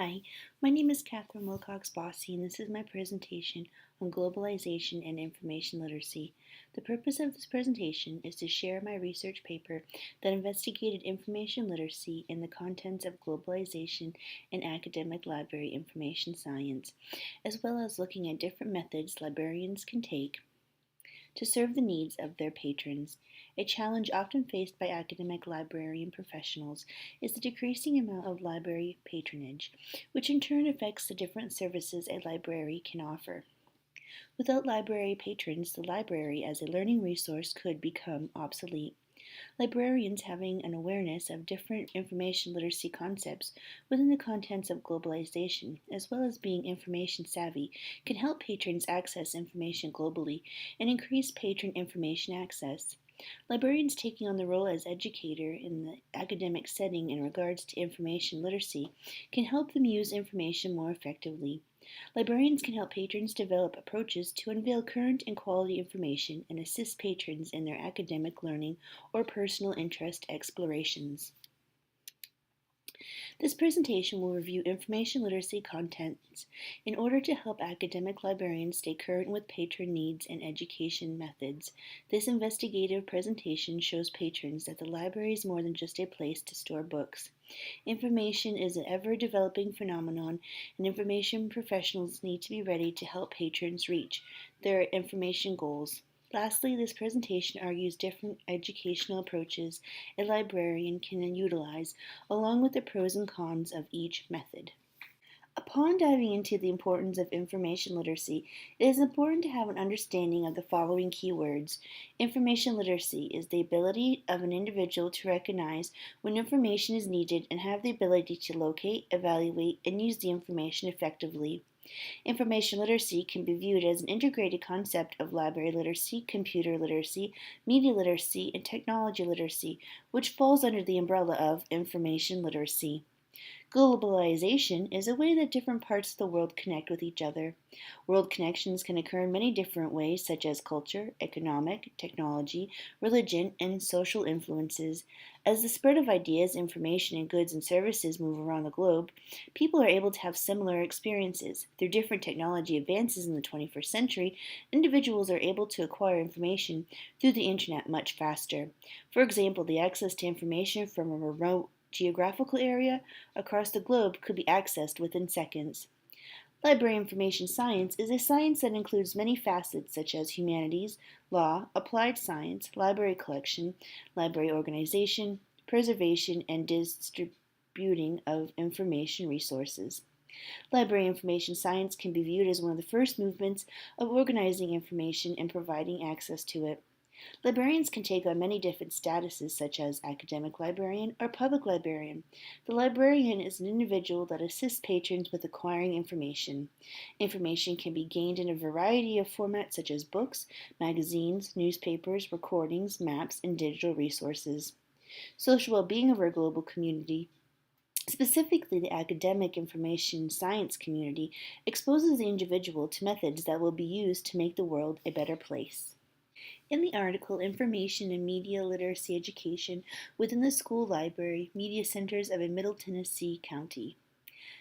Hi, my name is Katherine Wilcox-Bosse, and this is my presentation on globalization and information literacy. The purpose of this presentation is to share my research paper that investigated information literacy in the contents of globalization and academic library information science, as well as looking at different methods librarians can take to serve the needs of their patrons. A challenge often faced by academic librarian professionals is the decreasing amount of library patronage, which in turn affects the different services a library can offer. Without library patrons, the library as a learning resource could become obsolete. Librarians having an awareness of different information literacy concepts within the contents of globalization, as well as being information savvy, can help patrons access information globally and increase patron information access. Librarians taking on the role as educator in the academic setting in regards to information literacy can help them use information more effectively. Librarians can help patrons develop approaches to unveil current and quality information and assist patrons in their academic learning or personal interest explorations. This presentation will review information literacy contents in order to help academic librarians stay current with patron needs and education methods. This investigative presentation shows patrons that the library is more than just a place to store books. Information is an ever-developing phenomenon, and information professionals need to be ready to help patrons reach their information goals. Lastly, this presentation argues different educational approaches a librarian can utilize, along with the pros and cons of each method. Upon diving into the importance of information literacy, it is important to have an understanding of the following keywords. Information literacy is the ability of an individual to recognize when information is needed and have the ability to locate, evaluate, and use the information effectively. Information literacy can be viewed as an integrated concept of library literacy, computer literacy, media literacy, and technology literacy, which falls under the umbrella of information literacy. Globalization is a way that different parts of the world connect with each other. World connections can occur in many different ways, such as culture, economic, technology, religion, and social influences. As the spread of ideas, information, and goods and services move around the globe, people are able to have similar experiences. Through different technology advances in the 21st century, individuals are able to acquire information through the internet much faster. For example, the access to information from a remote geographical area across the globe could be accessed within seconds. Library information science is a science that includes many facets such as humanities, law, applied science, library collection, library organization, preservation, and distributing of information resources. Library information science can be viewed as one of the first movements of organizing information and providing access to it. Librarians can take on many different statuses, such as academic librarian or public librarian. The librarian is an individual that assists patrons with acquiring information. Information can be gained in a variety of formats, such as books, magazines, newspapers, recordings, maps, and digital resources. Social well-being of our global community, specifically the academic information science community, exposes the individual to methods that will be used to make the world a better place. In the article, Information and Media Literacy Education within the School Library Media Centers of a Middle Tennessee County.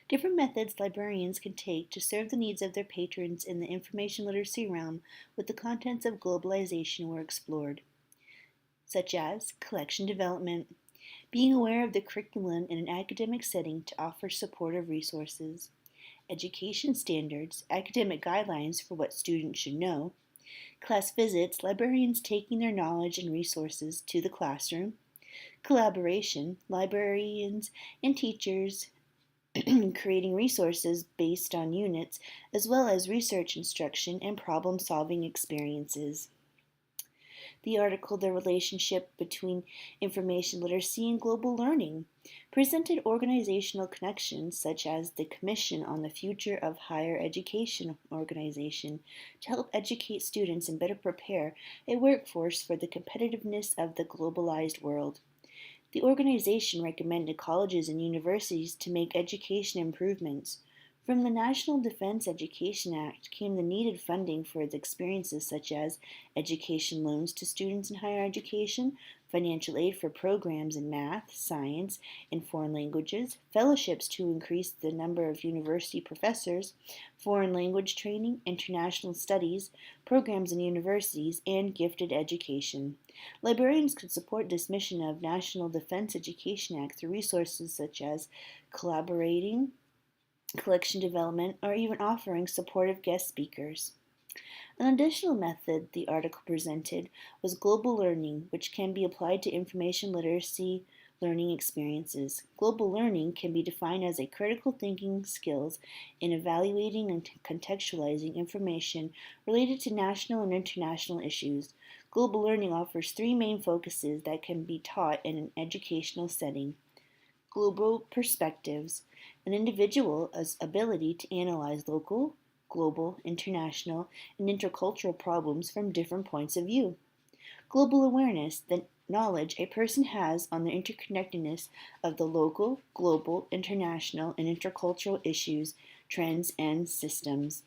Different methods librarians can take to serve the needs of their patrons in the information literacy realm with the contents of globalization were explored, such as collection development, being aware of the curriculum in an academic setting to offer supportive resources, education standards, academic guidelines for what students should know, class visits, librarians taking their knowledge and resources to the classroom, collaboration, librarians and teachers creating resources based on units, as well as research instruction and problem-solving experiences. The article, The Relationship Between Information Literacy and Global Learning, presented organizational connections such as the Commission on the Future of Higher Education organization to help educate students and better prepare a workforce for the competitiveness of the globalized world. The organization recommended colleges and universities to make education improvements. From the National Defense Education Act came the needed funding for its experiences such as education loans to students in higher education, financial aid for programs in math, science, and foreign languages, fellowships to increase the number of university professors, foreign language training, international studies, programs in universities, and gifted education. Librarians could support this mission of National Defense Education Act through resources such as collaborating, collection development, or even offering supportive guest speakers. An additional method the article presented was global learning, which can be applied to information literacy learning experiences. Global learning can be defined as a critical thinking skills in evaluating and contextualizing information related to national and international issues. Global learning offers three main focuses that can be taught in an educational setting. Global perspectives, an individual's ability to analyze local, global, international, and intercultural problems from different points of view. Global awareness, the knowledge a person has on the interconnectedness of the local, global, international, and intercultural issues, trends, and systems.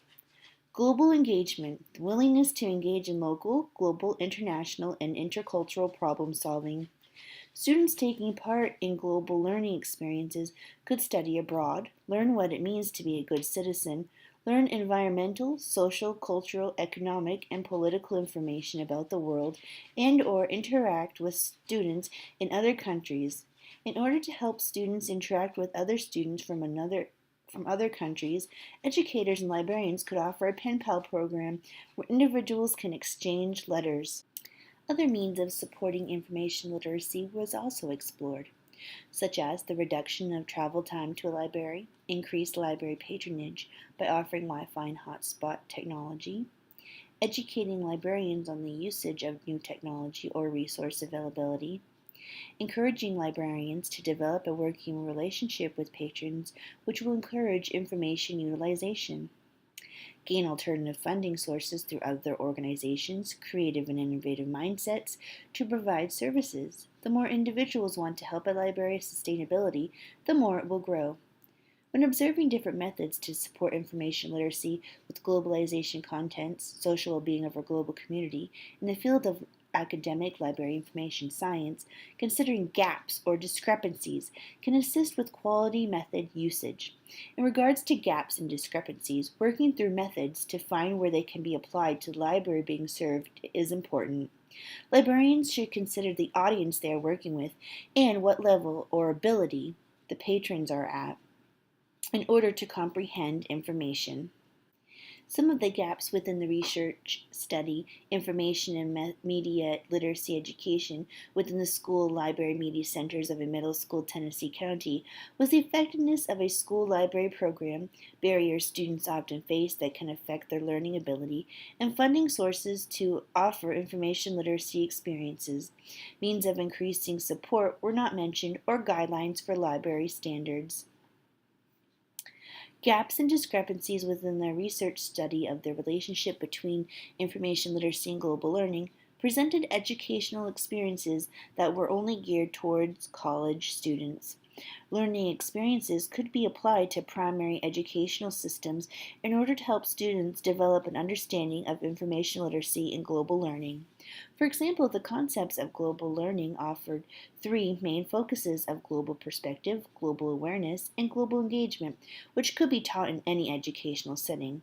Global engagement, the willingness to engage in local, global, international, and intercultural problem solving. Students taking part in global learning experiences could study abroad, learn what it means to be a good citizen, learn environmental, social, cultural, economic, and political information about the world, and or interact with students in other countries. In order to help students interact with other students from other countries, educators and librarians could offer a pen pal program where individuals can exchange letters. Other means of supporting information literacy was also explored, such as the reduction of travel time to a library, increased library patronage by offering Wi-Fi and hotspot technology, educating librarians on the usage of new technology or resource availability, encouraging librarians to develop a working relationship with patrons which will encourage information utilization, gain alternative funding sources through other organizations, creative and innovative mindsets to provide services. The more individuals want to help a library's sustainability, the more it will grow. When observing different methods to support information literacy with globalization contents, social well-being of our global community, in the field of academic library information science, considering gaps or discrepancies can assist with quality method usage. In regards to gaps and discrepancies, working through methods to find where they can be applied to the library being served is important. Librarians should consider the audience they are working with and what level or ability the patrons are at in order to comprehend information. Some of the gaps within the research study information and media literacy education within the school library media centers of a middle school Tennessee county was the effectiveness of a school library program, barriers students often face that can affect their learning ability, and funding sources to offer information literacy experiences. Means of increasing support were not mentioned or guidelines for library standards. Gaps and discrepancies within the research study of the relationship between information literacy and global learning presented educational experiences that were only geared towards college students. Learning experiences could be applied to primary educational systems in order to help students develop an understanding of information literacy and global learning. For example, the concepts of global learning offered three main focuses of global perspective, global awareness, and global engagement, which could be taught in any educational setting.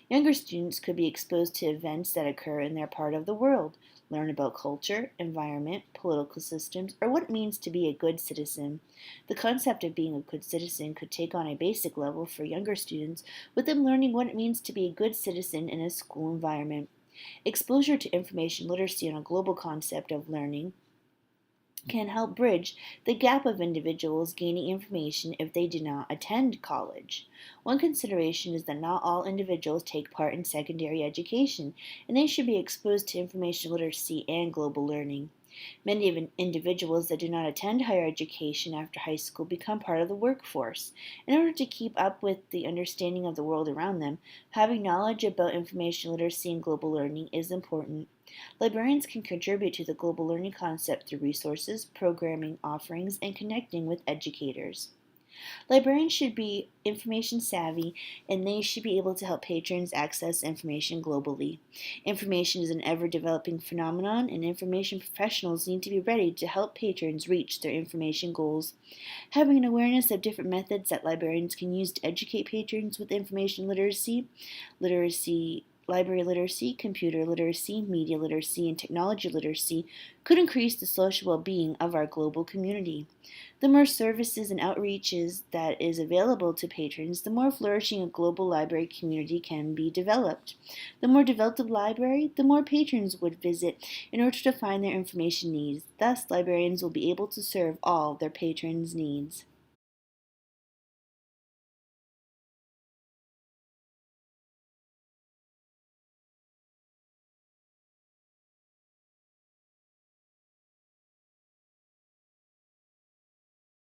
Younger students could be exposed to events that occur in their part of the world, learn about culture, environment, political systems, or what it means to be a good citizen. The concept of being a good citizen could take on a basic level for younger students, with them learning what it means to be a good citizen in a school environment. Exposure to information literacy on a global concept of learning can help bridge the gap of individuals gaining information if they do not attend college. One consideration is that not all individuals take part in secondary education, and they should be exposed to information literacy and global learning. Many individuals that do not attend higher education after high school become part of the workforce. In order to keep up with the understanding of the world around them, having knowledge about information literacy and global learning is important. Librarians can contribute to the global learning concept through resources, programming offerings, and connecting with educators. Librarians should be information savvy and they should be able to help patrons access information globally. Information is an ever developing phenomenon, and information professionals need to be ready to help patrons reach their information goals. Having an awareness of different methods that librarians can use to educate patrons with information library literacy, computer literacy, media literacy, and technology literacy could increase the social well-being of our global community. The more services and outreaches that is available to patrons, the more flourishing a global library community can be developed. The more developed the library, the more patrons would visit in order to find their information needs. Thus, librarians will be able to serve all their patrons' needs.